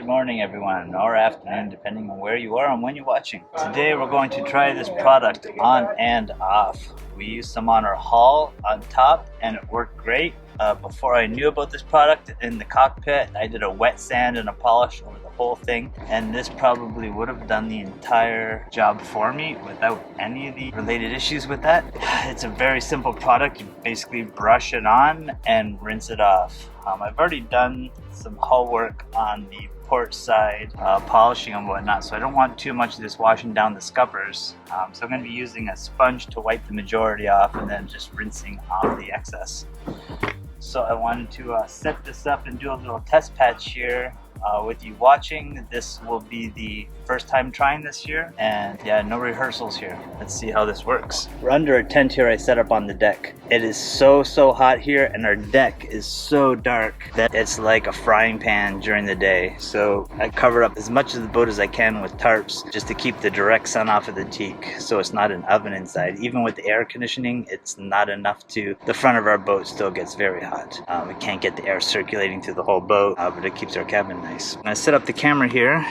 Good morning everyone, or afternoon depending on where you are and when you're watching. Today we're going to try this product on and off. We used some on our hull on top and it worked great. Before I knew about this product in the cockpit, I did a wet sand and a polish over the whole thing, and this probably would have done the entire job for me without any of the related issues with that. It's a very simple product. You basically brush it on and rinse it off. I've already done some hull work on the port side, polishing and whatnot, so I don't want too much of this washing down the scuppers. So I'm going to be using a sponge to wipe the majority off and then just rinsing off the excess. So I wanted to set this up and do a little test patch here with you watching. This will be the first time trying this here, and yeah, no rehearsals here. Let's see how this works. We're under a tent here I set up on the deck. It is so hot here, and our deck is so dark that it's like a frying pan during the day. So I cover up as much of the boat as I can with tarps just to keep the direct sun off of the teak, so it's not an oven inside. Even with the air conditioning, it's not enough to, the front of our boat still gets very hot. We can't get the air circulating through the whole boat, but it keeps our cabin nice. I'm gonna set up the camera here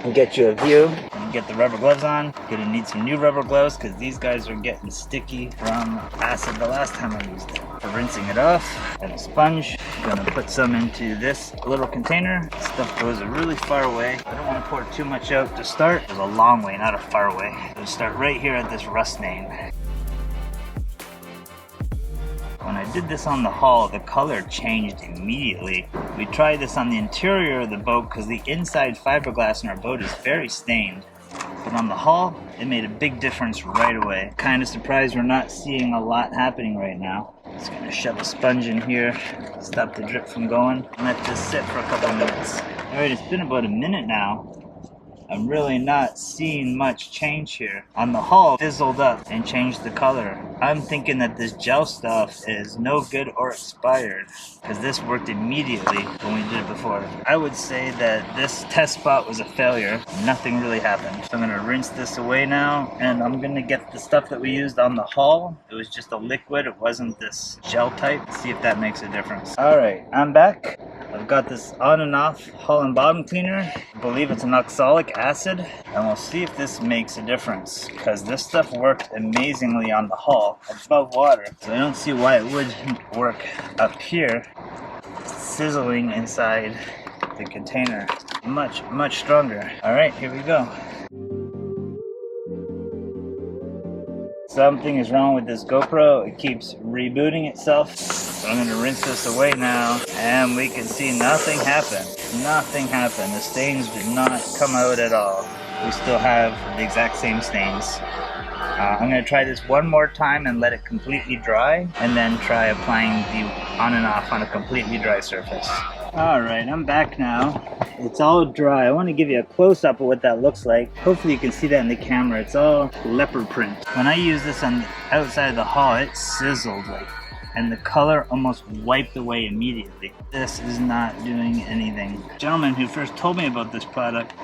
and get you a view and get the rubber gloves on. Gonna need some new rubber gloves because these guys are getting sticky from acid the last time I used it. For rinsing it off, and a sponge. Gonna put some into this little container. Stuff goes really far away. I don't want to pour too much out to start. It's a long way, not a far way. I'm gonna start right here at this rust stain. When I did this on the hull, the color changed immediately. We tried this on the interior of the boat because the inside fiberglass in our boat is very stained. But on the hull, it made a big difference right away. Kind of surprised we're not seeing a lot happening right now. Just gonna shove a sponge in here, stop the drip from going, and let this sit for a couple of minutes. Alright, it's been about a minute now. I'm really not seeing much change here. On the hull, fizzled up and changed the color. I'm thinking that this gel stuff is no good or expired, because this worked immediately when we did it before. I would say that this test spot was a failure. Nothing really happened. So I'm gonna rinse this away now, and I'm gonna get the stuff that we used on the hull. It was just a liquid, it wasn't this gel type. See if that makes a difference. Alright, I'm back. I've got this on and off hull and bottom cleaner. I believe it's an oxalic acid, and we'll see if this makes a difference, because this stuff worked amazingly on the hull above water, so I don't see why it wouldn't work up here. It's sizzling inside the container. Much stronger. Alright, here we go. Something is wrong with this GoPro. It keeps rebooting itself. So I'm going to rinse this away now, and we can see nothing happened. Nothing happened. The stains did not come out at all. We still have the exact same stains. I'm going to try this one more time and let it completely dry, and then try applying the on and off on a completely dry surface. Alright, I'm back now. It's all dry. I want to give you a close-up of what that looks like. Hopefully you can see that in the camera. It's all leopard print. When I use this on the outside of the hull, it sizzled like, and the color almost wiped away immediately. This is not doing anything. The gentleman who first told me about this product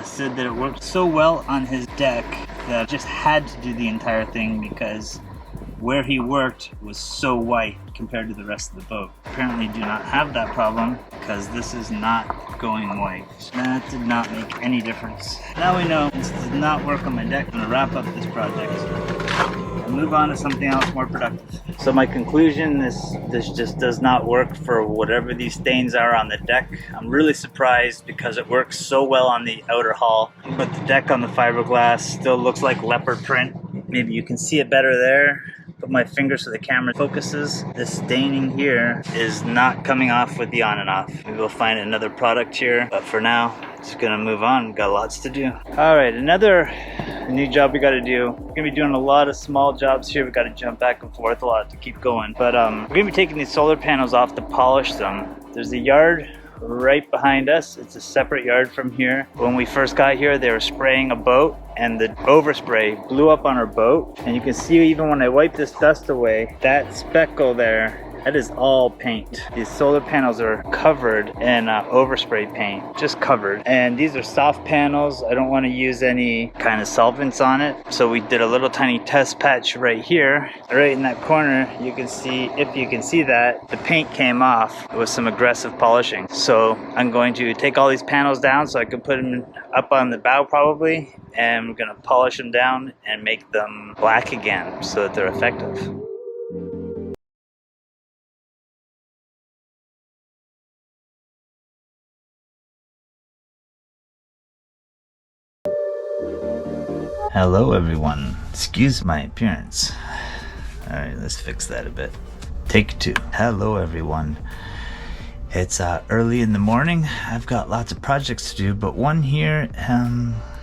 said that it worked so well on his deck that I just had to do the entire thing because where he worked was so white compared to the rest of the boat. Apparently do not have that problem because this is not going white. That did not make any difference. Now we know this does not work on my deck. I'm going to wrap up this project and move on to something else more productive. So my conclusion, this just does not work for whatever these stains are on the deck. I'm really surprised because it works so well on the outer hull, but the deck on the fiberglass still looks like leopard print. Maybe you can see it better there. Put my finger so the camera focuses. This staining here is not coming off with the on and off. Maybe we'll find another product here, but for now, just gonna move on. Got lots to do. Alright, another new job we gotta do. We're gonna be doing a lot of small jobs here. We gotta jump back and forth a lot to keep going. But we're gonna be taking these solar panels off to polish them. There's a yard right behind us. It's a separate yard from here. When we first got here, they were spraying a boat, and the overspray blew up on our boat. And you can see even when I wipe this dust away, that speckle there That is all paint. These solar panels are covered in overspray paint, just covered. And these are soft panels. I don't want to use any kind of solvents on it. So we did a little tiny test patch right here. Right in that corner, you can see, if you can see that, the paint came off with some aggressive polishing. So I'm going to take all these panels down so I can put them up on the bow probably. And we're going to polish them down and make them black again so that they're effective. Hello everyone, excuse my appearance. Alright, let's fix that a bit. Take two. Hello everyone. It's early in the morning. I've got lots of projects to do, but one here,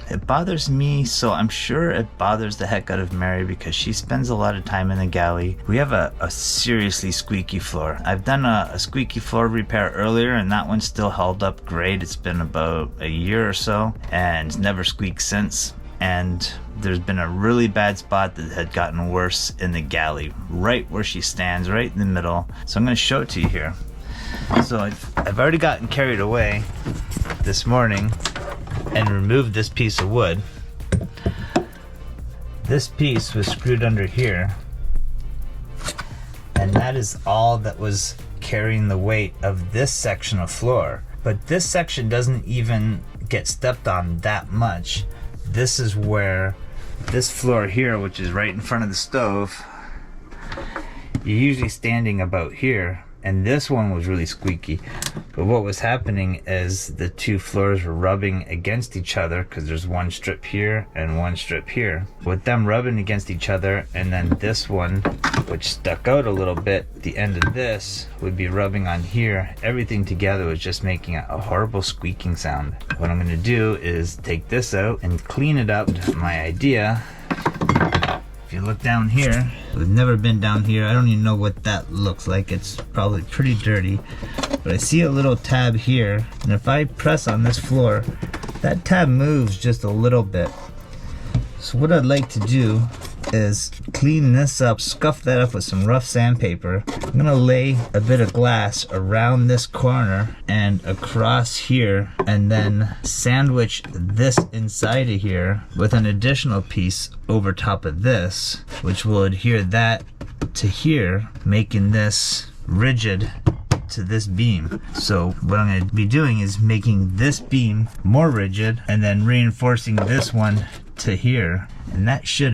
it bothers me, so I'm sure it bothers the heck out of Mary because she spends a lot of time in the galley. We have a seriously squeaky floor. I've done a squeaky floor repair earlier and that one still held up great. It's been about a year or so and it's never squeaked since. And there's been a really bad spot that had gotten worse in the galley, right where she stands, right in the middle. So I'm going to show it to you here. So I've already gotten carried away this morning and removed this piece of wood. This piece was screwed under here, and that is all that was carrying the weight of this section of floor. But this section doesn't even get stepped on that much. This is where this floor here, which is right in front of the stove, you're usually standing about here, and this one was really squeaky. But what was happening is the two floors were rubbing against each other because there's one strip here and one strip here. With them rubbing against each other, and then this one, which stuck out a little bit, the end of this would be rubbing on here. Everything together was just making a horrible squeaking sound. What I'm gonna do is take this out and clean it up. My idea, if you look down here, we've never been down here. I don't even know what that looks like. It's probably pretty dirty. But I see a little tab here, and if I press on this floor, that tab moves just a little bit. So what I'd like to do is clean this up, scuff that up with some rough sandpaper. I'm gonna lay a bit of glass around this corner and across here, and then sandwich this inside of here with an additional piece over top of this, which will adhere that to here, making this rigid to this beam. So what I'm going to be doing is making this beam more rigid and then reinforcing this one to here, and that should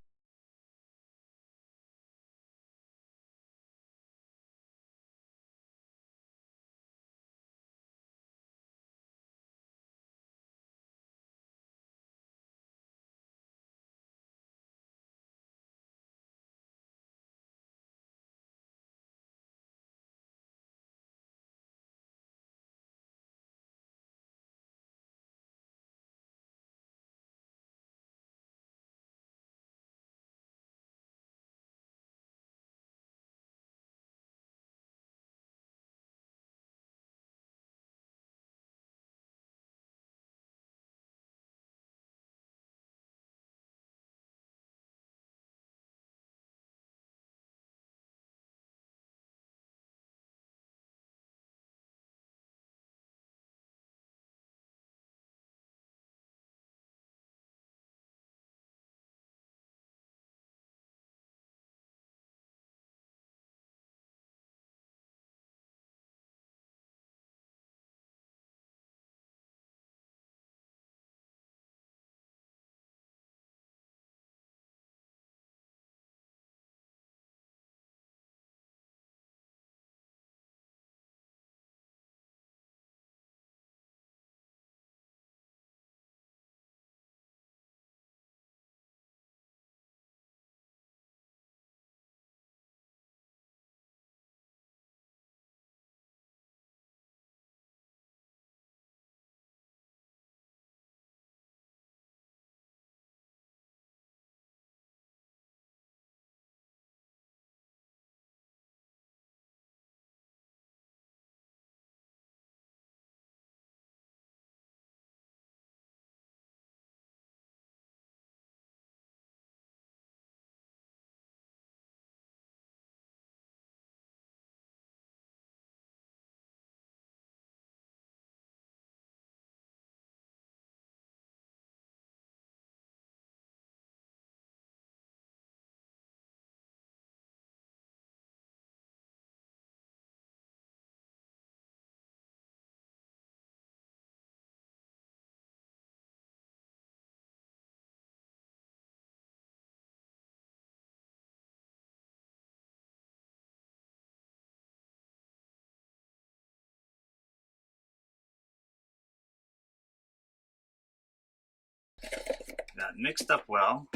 That mixed up well.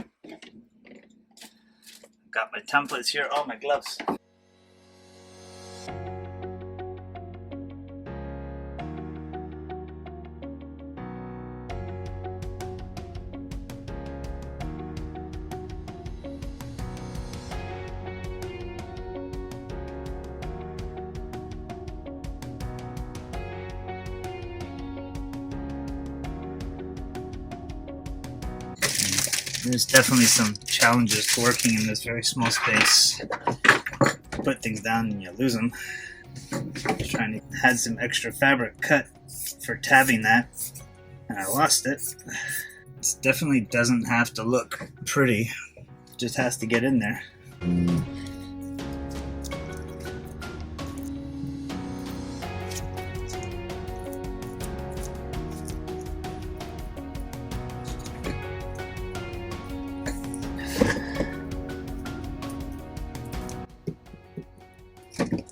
Got my templates here. Oh, my gloves. There's definitely some challenges to working in this very small space. Put things down and you lose them. Just trying to had some extra fabric cut for tabbing that, and I lost it. This definitely doesn't have to look pretty. It just has to get in there.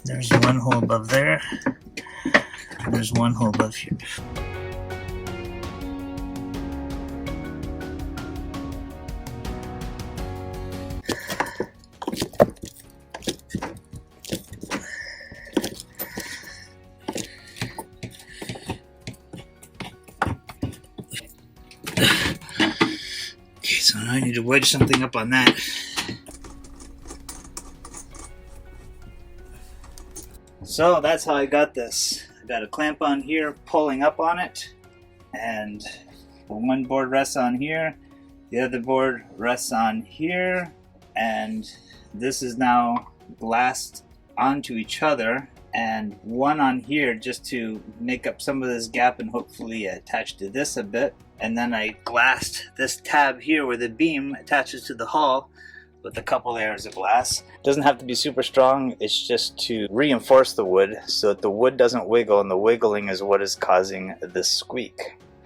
There's one hole above there, and there's one hole above here. Okay, so now I need to wedge something up on that. So that's how I got this. I got a clamp on here pulling up on it, and one board rests on here, the other board rests on here, and this is now glassed onto each other, and one on here just to make up some of this gap and hopefully attach to this a bit. And then I glassed this tab here where the beam attaches to the hull with a couple layers of glass. Doesn't have to be super strong, it's just to reinforce the wood so that the wood doesn't wiggle, and the wiggling is what is causing this squeak.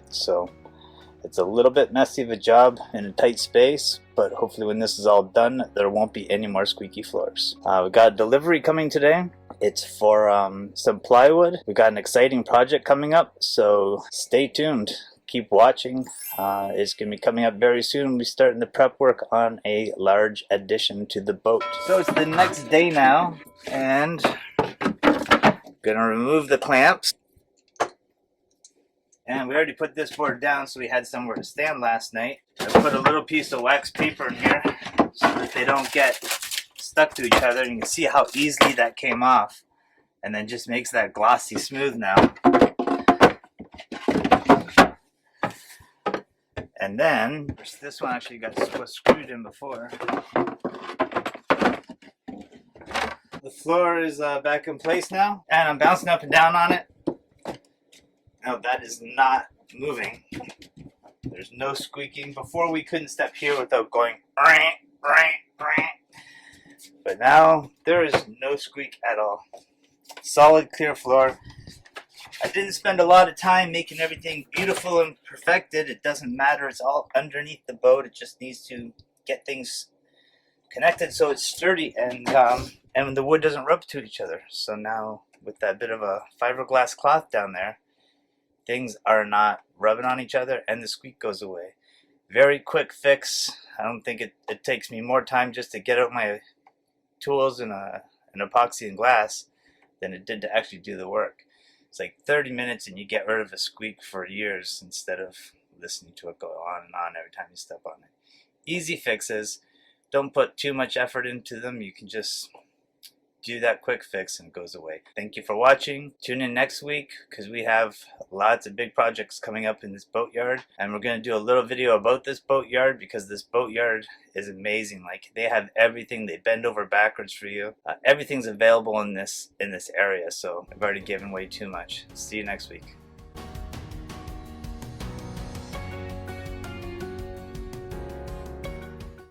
So it's a little bit messy of a job in a tight space, but hopefully when this is all done there won't be any more squeaky floors. We got a delivery coming today. It's for some plywood. We got an exciting project coming up, so stay tuned. Keep watching. It's going to be coming up very soon. We'll be starting the prep work on a large addition to the boat. So it's the next day now, and going to remove the clamps. And we already put this board down so we had somewhere to stand last night. I put a little piece of wax paper in here so that they don't get stuck to each other. And you can see how easily that came off, and then just makes that glossy smooth now. And then this one actually was screwed in before. The floor is back in place now, and I'm bouncing up and down on it. Now that is not moving. There's no squeaking. Before we couldn't step here without going ring, ring, ring. But now there is no squeak at all. Solid clear floor. I didn't spend a lot of time making everything beautiful and perfected. It doesn't matter. It's all underneath the boat. It just needs to get things connected so it's sturdy and the wood doesn't rub to each other. So now with that bit of a fiberglass cloth down there, things are not rubbing on each other and the squeak goes away. Very quick fix. I don't think it takes me more time just to get out my tools and an epoxy and glass than it did to actually do the work. It's like 30 minutes and you get rid of a squeak for years instead of listening to it go on and on every time you step on it. Easy fixes. Don't put too much effort into them. You can just do that quick fix and it goes away. Thank you for watching. Tune in next week because we have lots of big projects coming up in this boatyard, and we're going to do a little video about this boatyard because this boatyard is amazing. Like, they have everything. They bend over backwards for you. Everything's available in this area, so I've already given away too much. See you next week.